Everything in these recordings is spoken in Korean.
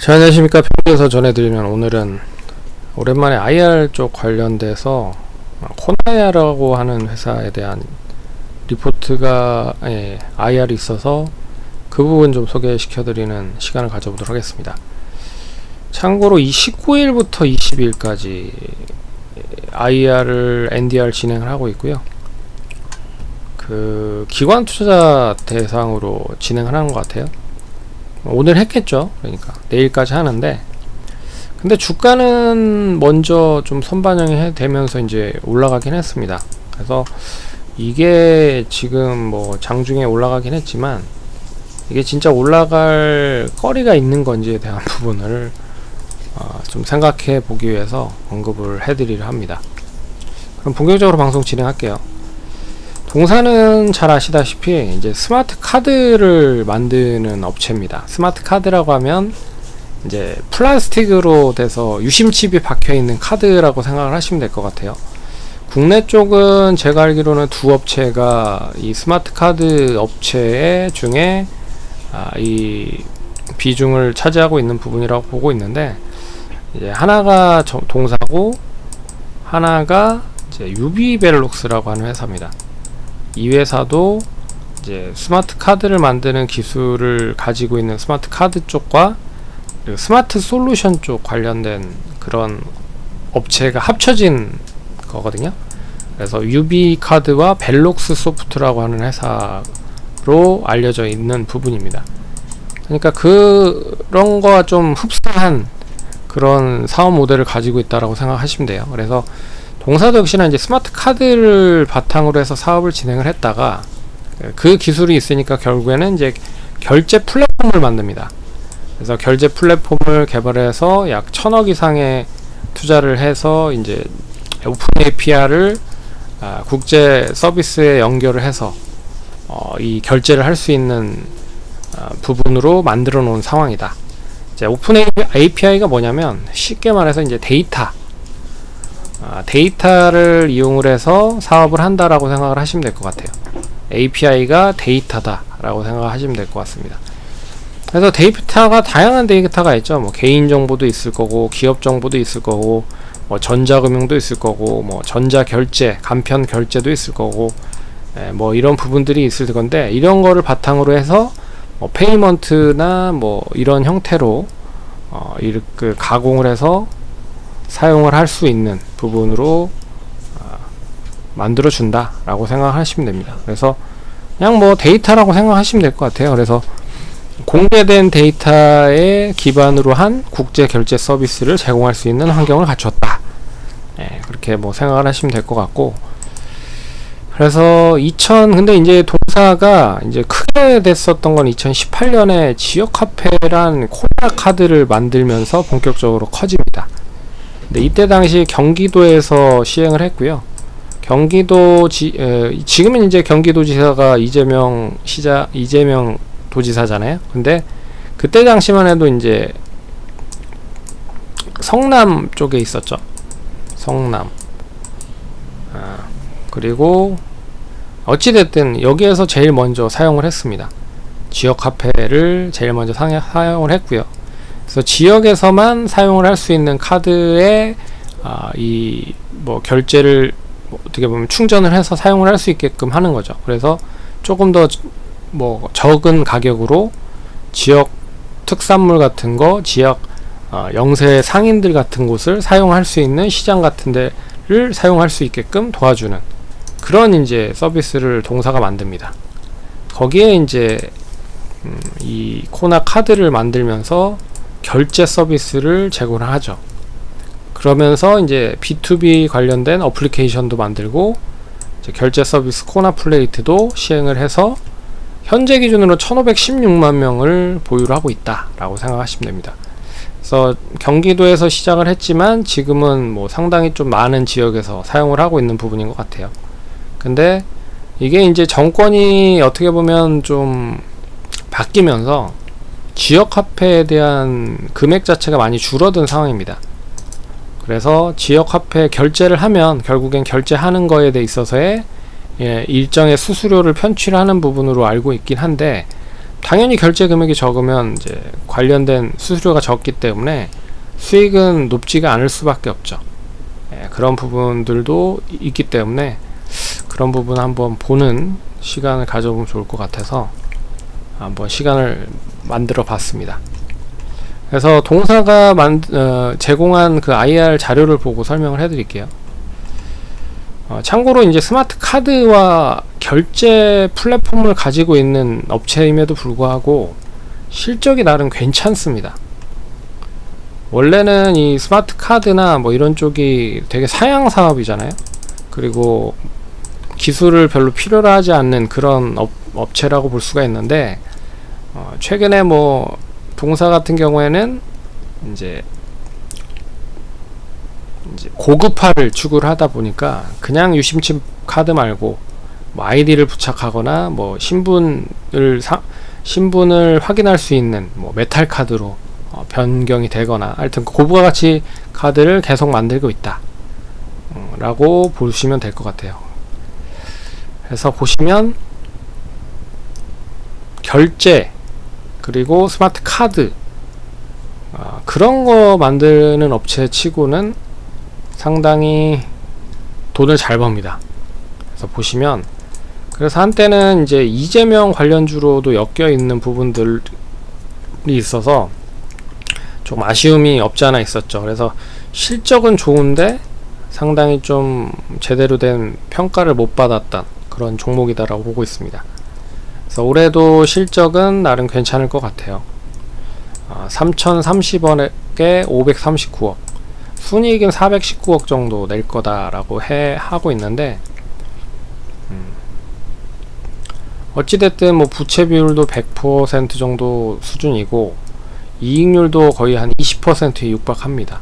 잘 안녕하십니까. 평소에서 전해드리면 오늘은 오랜만에 IR 쪽 관련돼서 코나야라고 하는 회사에 대한 리포트가 IR이 있어서 그 부분 좀 소개시켜드리는 시간을 가져보도록 하겠습니다. 참고로 이 19일부터 20일까지 IR을 NDR 진행을 하고 있고요. 그 기관 투자 대상으로 진행을 하는 것 같아요. 오늘 했겠죠. 그러니까 내일까지 하는데, 근데 주가는 먼저 좀 선반영이 되면서 이제 올라가긴 했습니다. 그래서 이게 지금 뭐 장중에 올라가긴 했지만 이게 진짜 올라갈 거리가 있는 건지에 대한 부분을 좀 생각해 보기 위해서 언급을 해드리려 합니다. 그럼 본격적으로 방송 진행할게요. 동사는 잘 아시다시피 이제 스마트 카드를 만드는 업체입니다. 스마트 카드라고 하면 이제 플라스틱으로 돼서 유심칩이 박혀 있는 카드라고 생각을 하시면 될 것 같아요. 국내 쪽은 제가 알기로는 두 업체가 이 스마트 카드 업체 중에 이 비중을 차지하고 있는 부분이라고 보고 있는데, 이제 하나가 동사고 하나가 이제 유비벨록스라고 하는 회사입니다. 이 회사도 이제 스마트 카드를 만드는 기술을 가지고 있는 스마트 카드 쪽과 그리고 스마트 솔루션 쪽 관련된 그런 업체가 합쳐진 거거든요. 그래서 유비카드와 벨록스 소프트라고 하는 회사로 알려져 있는 부분입니다. 그러니까 그런 거와 좀 흡사한 그런 사업 모델을 가지고 있다라고 생각하시면 돼요. 그래서 동사도 역시나 이제 스마트 카드를 바탕으로 해서 사업을 진행을 했다가 그 기술이 있으니까 결국에는 이제 결제 플랫폼을 만듭니다. 그래서 결제 플랫폼을 개발해서 약 1000억 이상의 투자를 해서 이제 오픈 API를 국제 서비스에 연결을 해서 이 결제를 할 수 있는 부분으로 만들어 놓은 상황이다. 이제 오픈 API가 뭐냐면 쉽게 말해서 이제 데이터를 이용을 해서 사업을 한다라고 생각을 하시면 될 것 같아요. API가 데이터다 라고 생각하시면 될 것 같습니다. 그래서 데이터가 다양한 데이터가 있죠. 뭐 개인 정보도 있을 거고, 기업 정보도 있을 거고, 뭐 전자금융도 있을 거고, 뭐 전자결제, 간편 결제도 있을 거고, 뭐 이런 부분들이 있을 건데, 이런 거를 바탕으로 해서 뭐 페이먼트나 뭐 이런 형태로 이렇게 가공을 해서 사용을 할 수 있는 부분으로 만들어 준다 라고 생각하시면 됩니다. 그래서 그냥 뭐 데이터라고 생각하시면 될 것 같아요. 그래서 공개된 데이터에 기반으로 한 국제 결제 서비스를 제공할 수 있는 환경을 갖췄다. 그렇게 뭐 생각을 하시면 될 것 같고, 그래서 근데 이제 동사가 이제 크게 됐었던 건 2018년에 지역화폐란 코나 카드를 만들면서 본격적으로 커집니다. 근데 이때 당시 경기도에서 시행을 했고요. 지금은 이제 경기도지사가 이재명 도지사잖아요. 근데 그때 당시만 해도 이제 성남 쪽에 있었죠. 성남. 그리고 어찌됐든 여기에서 제일 먼저 사용을 했습니다. 지역화폐를 제일 먼저 사용을 했고요. 그래서 지역에서만 사용을 할 수 있는 카드에 이 뭐 결제를 어떻게 보면 충전을 해서 사용을 할 수 있게끔 하는 거죠. 그래서 조금 더 뭐 적은 가격으로 지역 특산물 같은 거, 지역 영세 상인들 같은 곳을 사용할 수 있는 시장 같은 데를 사용할 수 있게끔 도와주는 그런 이제 서비스를 동사가 만듭니다. 거기에 이제 이 코나 카드를 만들면서 결제 서비스를 제공을 하죠. 그러면서 이제 B2B 관련된 어플리케이션도 만들고, 이제 결제 서비스 코나 플레이트도 시행을 해서 현재 기준으로 1516만 명을 보유를 하고 있다 라고 생각하시면 됩니다. 그래서 경기도에서 시작을 했지만 지금은 뭐 상당히 좀 많은 지역에서 사용을 하고 있는 부분인 것 같아요. 근데 이게 이제 정권이 어떻게 보면 좀 바뀌면서 지역 화폐에 대한 금액 자체가 많이 줄어든 상황입니다. 그래서 지역 화폐 결제를 하면 결국엔 결제하는 거에 대해 있어서의 일정의 수수료를 편취를 하는 부분으로 알고 있긴 한데, 당연히 결제 금액이 적으면 이제 관련된 수수료가 적기 때문에 수익은 높지가 않을 수밖에 없죠. 그런 부분들도 있기 때문에 그런 부분 한번 보는 시간을 가져보면 좋을 것 같아서 한번 시간을 만들어 봤습니다. 그래서 동사가 제공한 그 IR 자료를 보고 설명을 해 드릴게요. 참고로 이제 스마트 카드와 결제 플랫폼을 가지고 있는 업체임에도 불구하고 실적이 나름 괜찮습니다. 원래는 이 스마트 카드나 뭐 이런 쪽이 되게 사양 사업이잖아요. 그리고 기술을 별로 필요로 하지 않는 그런 업체라고 볼 수가 있는데, 최근에 뭐 동사 같은 경우에는 이제 고급화를 추구를 하다 보니까 그냥 유심칩 카드 말고 뭐 아이디를 부착하거나 뭐 신분을 확인할 수 있는 뭐 메탈 카드로 변경이 되거나, 하여튼 고부가 가치 카드를 계속 만들고 있다 라고 보시면 될 것 같아요. 그래서 보시면 결제 그리고 스마트 카드 그런 거 만드는 업체 치고는 상당히 돈을 잘 법니다. 그래서 보시면, 그래서 한때는 이제 이재명 관련주로도 엮여 있는 부분들이 있어서 좀 아쉬움이 없지 않아 있었죠. 그래서 실적은 좋은데 상당히 좀 제대로 된 평가를 못 받았던 그런 종목이다라고 보고 있습니다. 그래서 올해도 실적은 나름 괜찮을 것 같아요. 3030원에 539억, 순이익은 419억 정도 낼 거다라고 하고 있는데, 어찌됐든 뭐 부채 비율도 100% 정도 수준이고 이익률도 거의 한 20%에 육박합니다.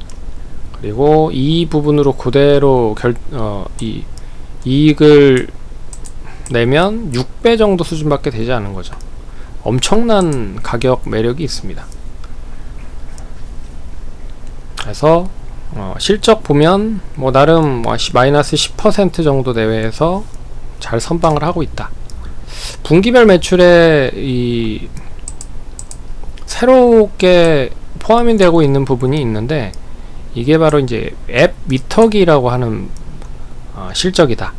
그리고 이 부분으로 그대로 이익을 내면 6배 정도 수준밖에 되지 않은 거죠. 엄청난 가격 매력이 있습니다. 그래서 실적 보면 뭐 나름 마이너스 10% 정도 내외에서 잘 선방을 하고 있다. 분기별 매출에 이 새롭게 포함이 되고 있는 부분이 있는데, 이게 바로 이제 앱 미터기라고 하는 실적이다.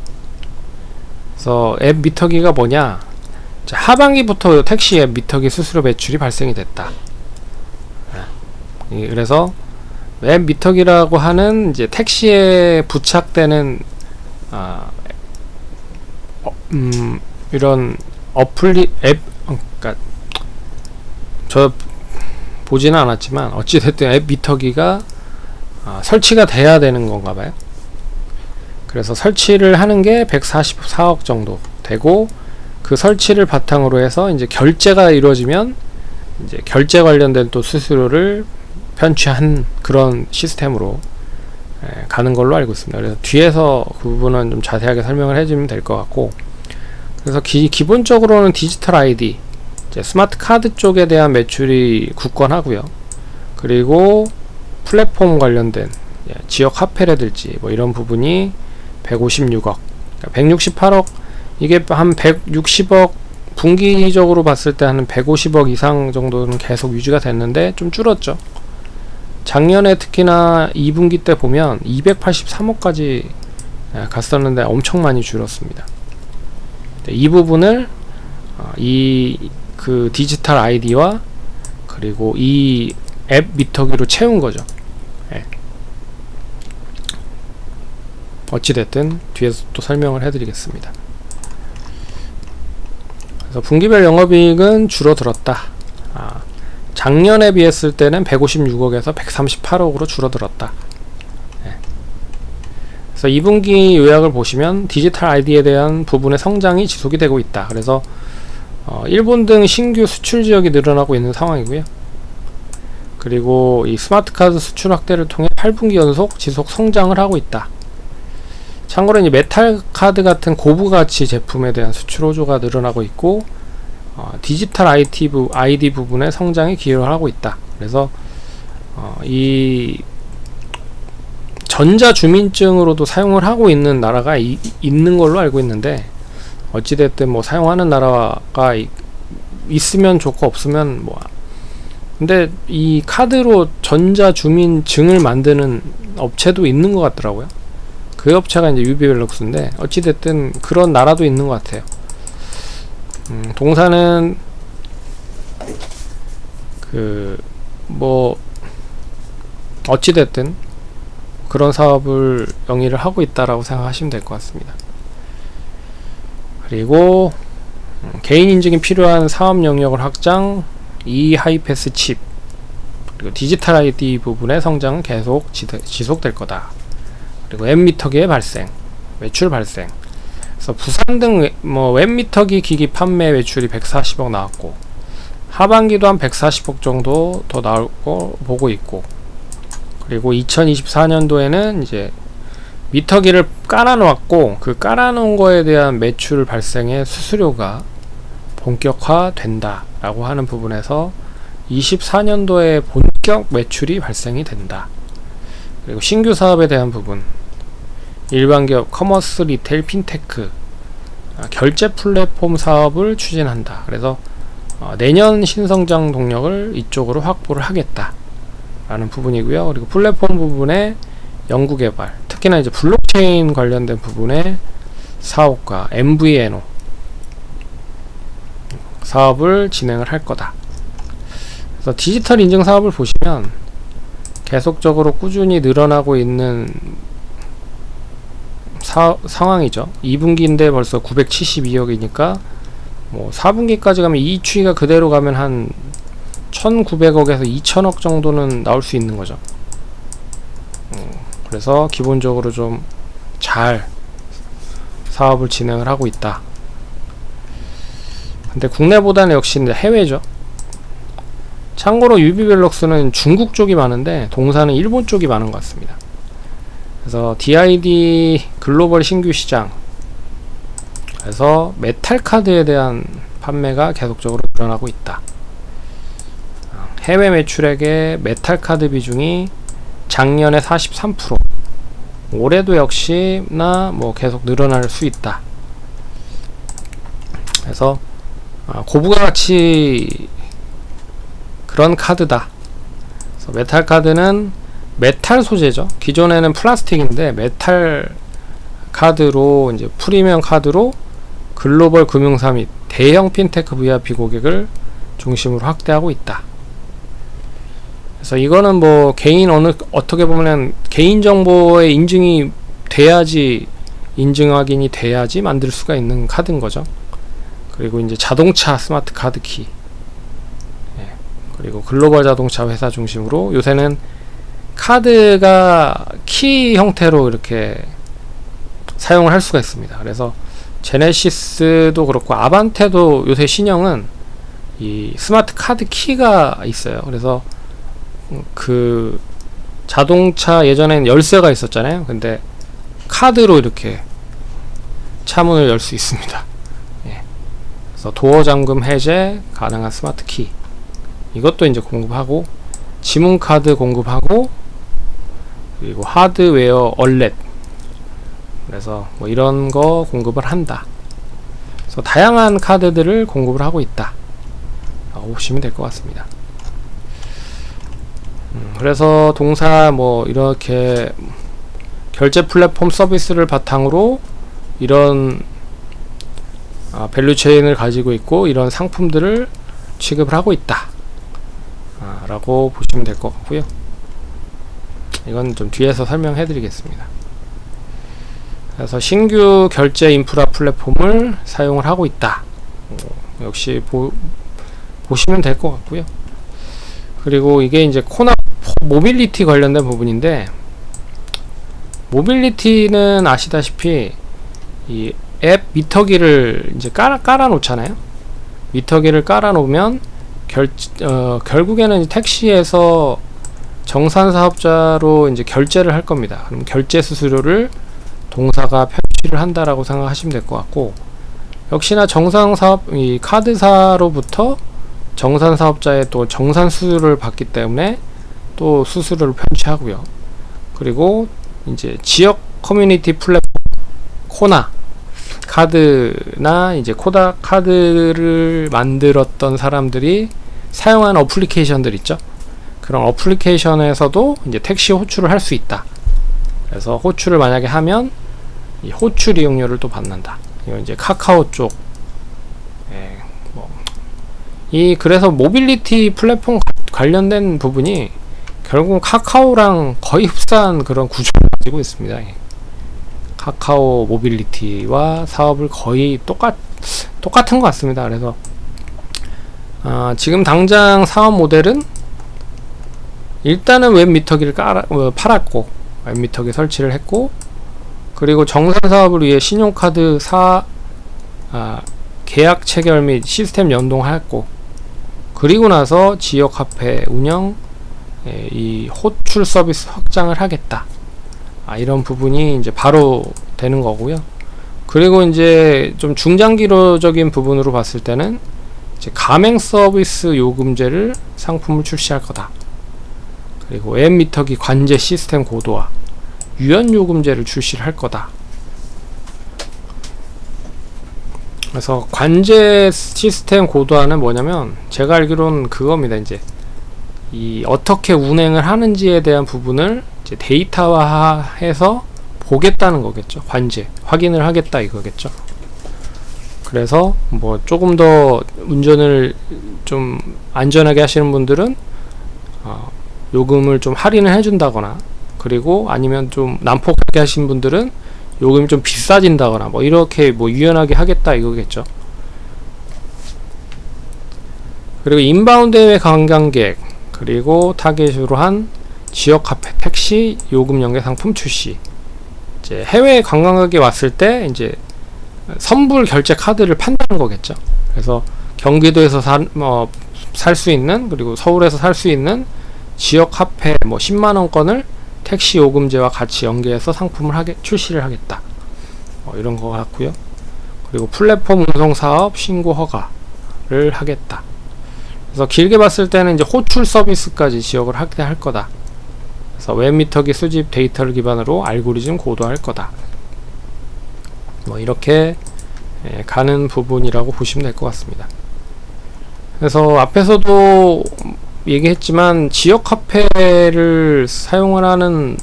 그래서 앱 미터기가 뭐냐, 하반기부터 택시 앱 미터기 수수료 매출이 발생이 됐다. 그래서 앱 미터기라고 하는 이제 택시에 부착되는 이런 그러니까 저 보지는 않았지만 어찌됐든 앱 미터기가 설치가 돼야 되는 건가 봐요. 그래서 설치를 하는 게 144억 정도 되고, 그 설치를 바탕으로 해서 이제 결제가 이루어지면 이제 결제 관련된 또 수수료를 편취한 그런 시스템으로 가는 걸로 알고 있습니다. 그래서 뒤에서 그 부분은 좀 자세하게 설명을 해주면 될 것 같고, 그래서 기본적으로는 디지털 아이디, 이제 스마트 카드 쪽에 대한 매출이 굳건하고요. 그리고 플랫폼 관련된 지역 화폐라든지 뭐 이런 부분이 156억, 168억, 이게 한 160억, 분기적으로 봤을 때 한 150억 이상 정도는 계속 유지가 됐는데 좀 줄었죠. 작년에 특히나 2분기 때 보면 283억까지 갔었는데 엄청 많이 줄었습니다. 이 부분을 그 디지털 아이디와 그리고 이 앱 미터기로 채운 거죠. 어찌됐든 뒤에서 또 설명을 해드리겠습니다. 그래서 분기별 영업이익은 줄어들었다. 작년에 비했을 때는 156억에서 138억으로 줄어들었다. 그래서 2분기 요약을 보시면 디지털 아이디에 대한 부분의 성장이 지속이 되고 있다. 그래서 일본 등 신규 수출 지역이 늘어나고 있는 상황이고요. 그리고 이 스마트 카드 수출 확대를 통해 8분기 연속 지속 성장을 하고 있다. 참고로 이제 메탈 카드 같은 고부 가치 제품에 대한 수출 호조가 늘어나고 있고, 디지털 아이디 부분의 성장에 기여를 하고 있다. 그래서 이 전자주민증으로도 사용을 하고 있는 나라가 있는 걸로 알고 있는데, 어찌됐든 뭐 사용하는 나라가 있으면 좋고 없으면 뭐. 근데 이 카드로 전자주민증을 만드는 업체도 있는 것 같더라고요. 그 업체가 이제 유비벨럭스인데 어찌됐든 그런 나라도 있는 것 같아요. 동사는 뭐 어찌됐든 그런 사업을 영위를 하고 있다라고 생각하시면 될 것 같습니다. 그리고 개인 인증이 필요한 사업 영역을 확장, 하이패스 칩, 그리고 디지털 ID 부분의 성장은 계속 지속될 거다. 그리고 웹미터기의 발생, 매출 발생. 그래서 부산 등 웹미터기 기기 판매 매출이 140억 나왔고, 하반기도 한 140억 정도 더 나올 거 보고 있고, 그리고 2024년도에는 이제 미터기를 깔아놓았고, 그 깔아놓은 거에 대한 매출 발생의 수수료가 본격화된다 라고 하는 부분에서 24년도에 본격 매출이 발생이 된다. 그리고 신규 사업에 대한 부분, 일반 기업, 커머스, 리테일, 핀테크, 결제 플랫폼 사업을 추진한다. 그래서 내년 신성장 동력을 이쪽으로 확보를 하겠다 라는 부분이고요. 그리고 플랫폼 부분에 연구개발, 특히나 이제 블록체인 관련된 부분의 사업과 MVNO 사업을 진행을 할 거다. 그래서 디지털 인증 사업을 보시면 계속적으로 꾸준히 늘어나고 있는 상황이죠. 2분기인데 벌써 972억이니까 뭐 4분기까지 가면 이 추이가 그대로 가면 한 1900억에서 2000억 정도는 나올 수 있는 거죠. 그래서 기본적으로 좀 잘 사업을 진행을 하고 있다. 근데 국내보다는 역시 해외죠. 참고로 유비벨럭스는 중국 쪽이 많은데 동사는 일본 쪽이 많은 것 같습니다. 그래서 DID 글로벌 신규 시장, 그래서 메탈 카드에 대한 판매가 계속적으로 늘어나고 있다. 해외 매출액의 메탈 카드 비중이 작년에 43%, 올해도 역시나 뭐 계속 늘어날 수 있다. 그래서 고부가 가치 그런 카드다. 그래서 메탈 카드는 메탈 소재죠. 기존에는 플라스틱인데 메탈 카드로 이제 프리미엄 카드로 글로벌 금융사 및 대형 핀테크 VIP 고객을 중심으로 확대하고 있다. 그래서 이거는 뭐 어떻게 보면 개인 정보의 인증이 돼야지, 인증 확인이 돼야지 만들 수가 있는 카드인 거죠. 그리고 이제 자동차 스마트 카드 키, 그리고 글로벌 자동차 회사 중심으로 요새는 카드가 키 형태로 이렇게 사용을 할 수가 있습니다. 그래서 제네시스도 그렇고 아반떼도 요새 신형은 이 스마트 카드 키가 있어요. 그래서 그 자동차 예전에는 열쇠가 있었잖아요. 근데 카드로 이렇게 차문을 열 수 있습니다. 그래서 도어 잠금 해제 가능한 스마트 키, 이것도 이제 공급하고, 지문 카드 공급하고, 그리고 하드웨어 얼렛, 그래서 뭐 이런 거 공급을 한다. 그래서 다양한 카드들을 공급을 하고 있다 라고 보시면 될 것 같습니다. 그래서 동사 뭐 이렇게 결제 플랫폼 서비스를 바탕으로 이런 밸류체인을 가지고 있고 이런 상품들을 취급을 하고 있다 라고 보시면 될 것 같고요. 이건 좀 뒤에서 설명해 드리겠습니다. 그래서 신규 결제 인프라 플랫폼을 사용을 하고 있다. 역시 보시면 될 것 같고요. 그리고 이게 이제 모빌리티 관련된 부분인데, 모빌리티는 아시다시피 이 앱 미터기를 이제 깔아 놓잖아요. 미터기를 깔아 놓으면 결국에는 택시에서 정산 사업자로 이제 결제를 할 겁니다. 그럼 결제 수수료를 동사가 편취를 한다라고 생각하시면 될 것 같고, 역시나 정상 사업, 이 카드사로부터 정산 사업자의 또 정산 수수료를 받기 때문에 또 수수료를 편취하고요. 그리고 이제 지역 커뮤니티 플랫폼 코나, 카드나 이제 코닥 카드를 만들었던 사람들이 사용하는 어플리케이션들 있죠. 그런 어플리케이션에서도 이제 택시 호출을 할 수 있다. 그래서 호출을 만약에 하면 이 호출 이용료를 또 받는다. 이건 이제 카카오 쪽. 그래서 모빌리티 플랫폼 관련된 부분이 결국 카카오랑 거의 흡사한 그런 구조를 가지고 있습니다. 카카오 모빌리티와 사업을 거의 똑같은 것 같습니다. 그래서 지금 당장 사업 모델은 일단은 웹 미터기를 팔았고, 웹 미터기 설치를 했고, 그리고 정산 사업을 위해 신용카드 계약 체결 및 시스템 연동했고, 그리고 나서 지역 화폐 운영, 이 호출 서비스 확장을 하겠다. 이런 부분이 이제 바로 되는 거고요. 그리고 이제 좀 중장기적인 부분으로 봤을 때는 이제 가맹 서비스 요금제를 상품을 출시할 거다. 그리고 앱 미터기 관제 시스템 고도화, 유연 요금제를 출시를 할 거다. 그래서 관제 시스템 고도화는 뭐냐면 제가 알기로는 그겁니다. 이제 이 어떻게 운행을 하는지에 대한 부분을 이제 데이터화해서 보겠다는 거겠죠. 관제 확인을 하겠다 이거겠죠. 그래서 뭐 조금 더 운전을 좀 안전하게 하시는 분들은 요금을 좀 할인을 해준다거나, 그리고 아니면 좀 난폭하게 하신 분들은 요금이 좀 비싸진다거나, 뭐 이렇게 뭐 유연하게 하겠다 이거겠죠. 그리고 인바운드 해외 관광객, 그리고 타겟으로 한 지역 카페 택시 요금 연계 상품 출시. 이제 해외 관광객이 왔을 때 이제 선불 결제 카드를 판다는 거겠죠. 그래서 경기도에서 살 수 있는, 그리고 서울에서 살 수 있는 지역 카페 뭐 10만원권을 택시 요금제와 같이 연계해서 상품을 출시를 하겠다. 이런 거 같고요. 그리고 플랫폼 운송 사업 신고 허가를 하겠다. 그래서 길게 봤을 때는 이제 호출 서비스까지 지역을 하게 할 거다. 그래서 웹미터기 수집 데이터를 기반으로 알고리즘 고도화할 거다. 뭐 이렇게 가는 부분이라고 보시면 될 것 같습니다. 그래서 앞에서도 얘기했지만 지역 카페를 사용을 하는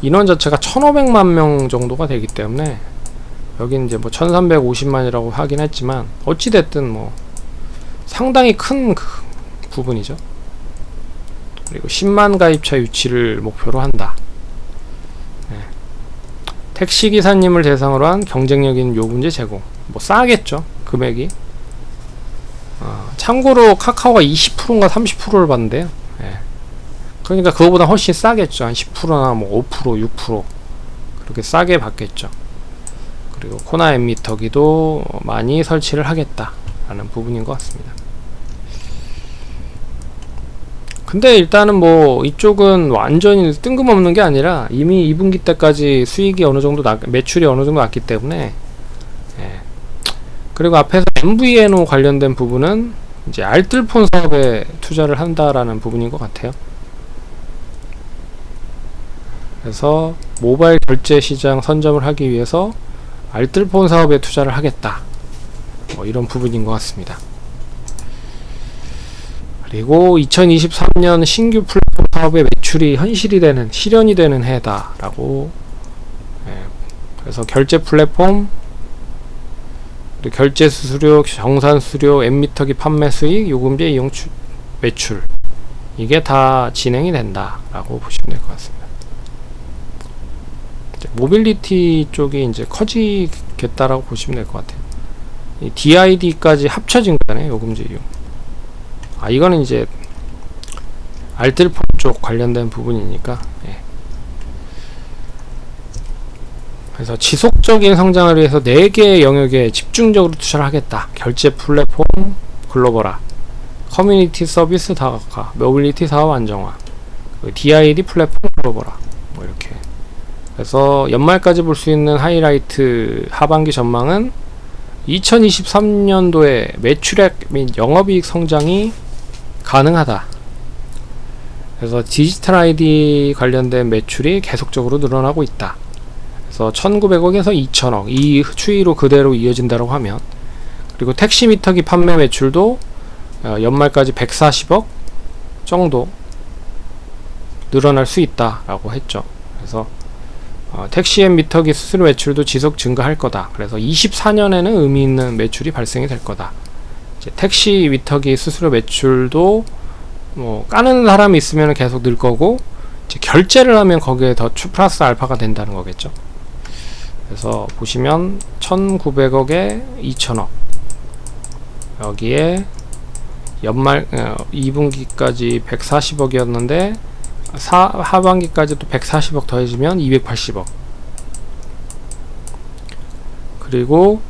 인원 자체가 1500만 명 정도가 되기 때문에 여긴 이제 뭐 1350만이라고 하긴 했지만 어찌됐든 뭐 상당히 큰 부분이죠. 그리고 10만 가입차 유치를 목표로 한다. 택시기사님을 대상으로 한 경쟁력 있는 요금제 제공. 뭐 싸겠죠, 금액이. 참고로 카카오가 20%인가 30%를 받는데요. 그러니까 그거보다 훨씬 싸겠죠. 한 10%나 뭐 5%, 6% 그렇게 싸게 받겠죠. 그리고 코나 앱 미터기도 많이 설치를 하겠다 라는 부분인 것 같습니다. 근데 일단은 뭐 이쪽은 완전히 뜬금없는 게 아니라 이미 2분기 때까지 수익이 어느 정도 매출이 어느 정도 났기 때문에, 그리고 앞에서 MVNO 관련된 부분은 이제 알뜰폰 사업에 투자를 한다라는 부분인 것 같아요. 그래서 모바일 결제 시장 선점을 하기 위해서 알뜰폰 사업에 투자를 하겠다. 뭐 이런 부분인 것 같습니다. 그리고 2023년 신규 플랫폼 사업의 매출이 실현이 되는 해다라고. 그래서 결제 플랫폼, 결제 수수료, 정산 수수료, 앱미터기 판매 수익, 요금제 이용 매출, 이게 다 진행이 된다라고 보시면 될 것 같습니다. 모빌리티 쪽이 이제 커지겠다라고 보시면 될 것 같아요. 이 DID까지 합쳐진 거잖아요, 요금제 이용. 이거는 이제 알뜰폰 쪽 관련된 부분이니까. 그래서 지속적인 성장을 위해서 4개의 영역에 집중적으로 투자를 하겠다. 결제 플랫폼 글로벌화, 커뮤니티 서비스 다각화, 모빌리티 사업 안정화, DID 플랫폼 글로벌화, 뭐 이렇게. 그래서 연말까지 볼 수 있는 하이라이트 하반기 전망은 2023년도에 매출액 및 영업이익 성장이 가능하다. 그래서 디지털 ID 관련된 매출이 계속적으로 늘어나고 있다. 그래서 1900억에서 2000억 이 추이로 그대로 이어진다고 하면, 그리고 택시 미터기 판매 매출도 연말까지 140억 정도 늘어날 수 있다라고 했죠. 그래서 택시 앱 미터기 수수료 매출도 지속 증가할 거다. 그래서 24년에는 의미 있는 매출이 발생이 될 거다. 이제 택시 미터기 수수료 매출도 뭐 까는 사람이 있으면 계속 늘 거고, 이제 결제를 하면 거기에 더 플러스 알파가 된다는 거겠죠. 그래서 보시면 1900억에 2000억, 여기에 연말 2분기까지 140억이었는데 하반기까지 또 140억 더해지면 280억. 그리고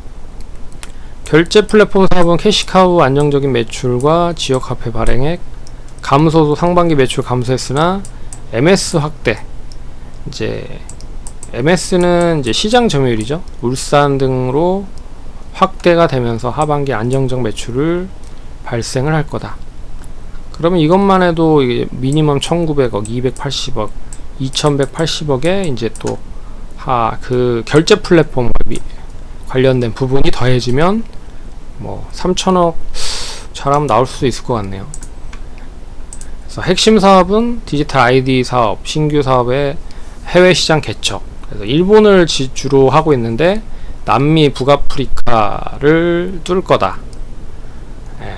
결제 플랫폼 사업은 캐시카우 안정적인 매출과 지역 화폐 발행액 감소도 상반기 매출 감소했으나 MS 확대, 이제 MS는 이제 시장 점유율이죠. 울산 등으로 확대가 되면서 하반기 안정적 매출을 발생을 할 거다. 그러면 이것만 해도 이게 미니멈 1900억, 280억, 2180억에 이제 또 그 결제 플랫폼 관련된 부분이 더해지면 뭐 3000억 잘하면 나올 수도 있을 것 같네요. 그래서 핵심 사업은 디지털 아이디 사업, 신규 사업의 해외 시장 개척. 그래서 일본을 주로 하고 있는데 남미, 북아프리카를 뚫을 거다. 예.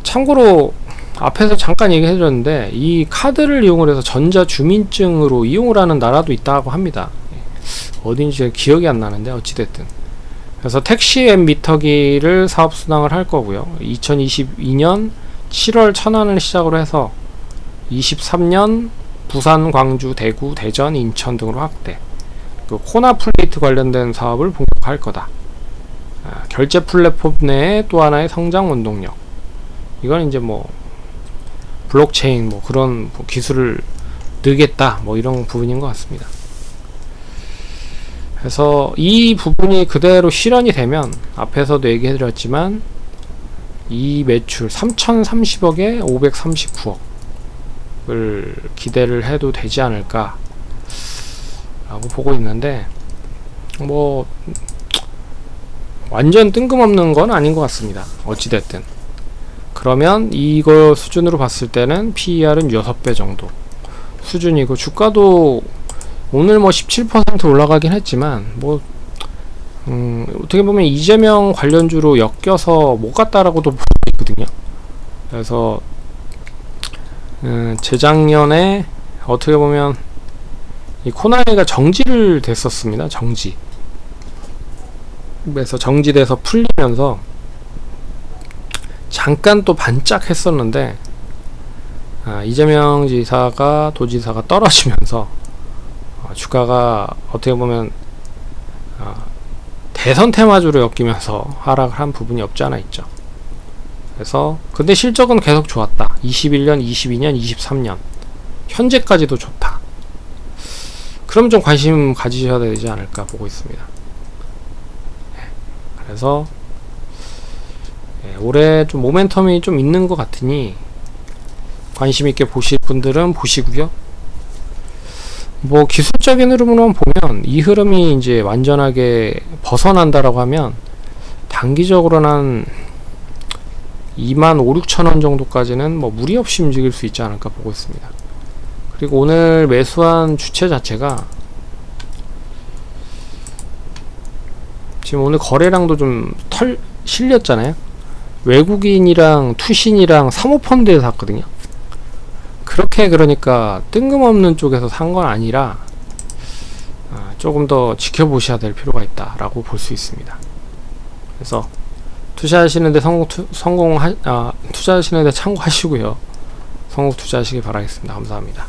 참고로 앞에서 잠깐 얘기해 줬는데 이 카드를 이용을 해서 전자 주민증으로 이용을 하는 나라도 있다고 합니다. 어딘지 기억이 안 나는데 어찌됐든, 그래서 택시 앱 미터기를 사업 순항을 할 거고요. 2022년 7월 천안을 시작으로 해서 23년 부산, 광주, 대구, 대전, 인천 등으로 확대. 그 코나 플레이트 관련된 사업을 본격화할 거다. 결제 플랫폼 내에 또 하나의 성장 원동력. 이건 이제 뭐 블록체인 뭐 그런 뭐 기술을 넣겠다 뭐 이런 부분인 것 같습니다. 그래서 이 부분이 그대로 실현이 되면 앞에서도 얘기해 드렸지만 이 매출 3030억에 539억을 기대를 해도 되지 않을까 라고 보고 있는데, 뭐 완전 뜬금없는 건 아닌 것 같습니다. 어찌됐든. 그러면 이거 수준으로 봤을 때는 PER은 6배 정도 수준이고, 주가도 오늘 뭐 17% 올라가긴 했지만 뭐 어떻게 보면 이재명 관련주로 엮여서 못 갔다라고도 보고 있거든요. 그래서 재작년에 어떻게 보면 이 코나이가 정지를 됐었습니다. 정지. 그래서 정지돼서 풀리면서 잠깐 또 반짝 했었는데 이재명 지사가 도지사가 떨어지면서 주가가 어떻게 보면 대선 테마주로 엮이면서 하락을 한 부분이 없지 않아 있죠. 그래서 근데 실적은 계속 좋았다. 21년, 22년, 23년 현재까지도 좋다. 그럼 좀 관심 가지셔야 되지 않을까 보고 있습니다. 그래서 올해 좀 모멘텀이 좀 있는 것 같으니 관심 있게 보실 분들은 보시고요. 뭐 기술적인 흐름으로만 보면 이 흐름이 이제 완전하게 벗어난다라고 하면 단기적으로는 한 25,000~26,000원 정도까지는 뭐 무리 없이 움직일 수 있지 않을까 보고 있습니다. 그리고 오늘 매수한 주체 자체가 지금 오늘 거래량도 좀 실렸잖아요. 외국인이랑 투신이랑 사모펀드에서 샀거든요. 그렇게 그러니까 뜬금없는 쪽에서 산 건 아니라 조금 더 지켜보셔야 될 필요가 있다라고 볼 수 있습니다. 그래서 투자하시는데 투자하시는데 참고하시고요. 성공 투자하시기 바라겠습니다. 감사합니다.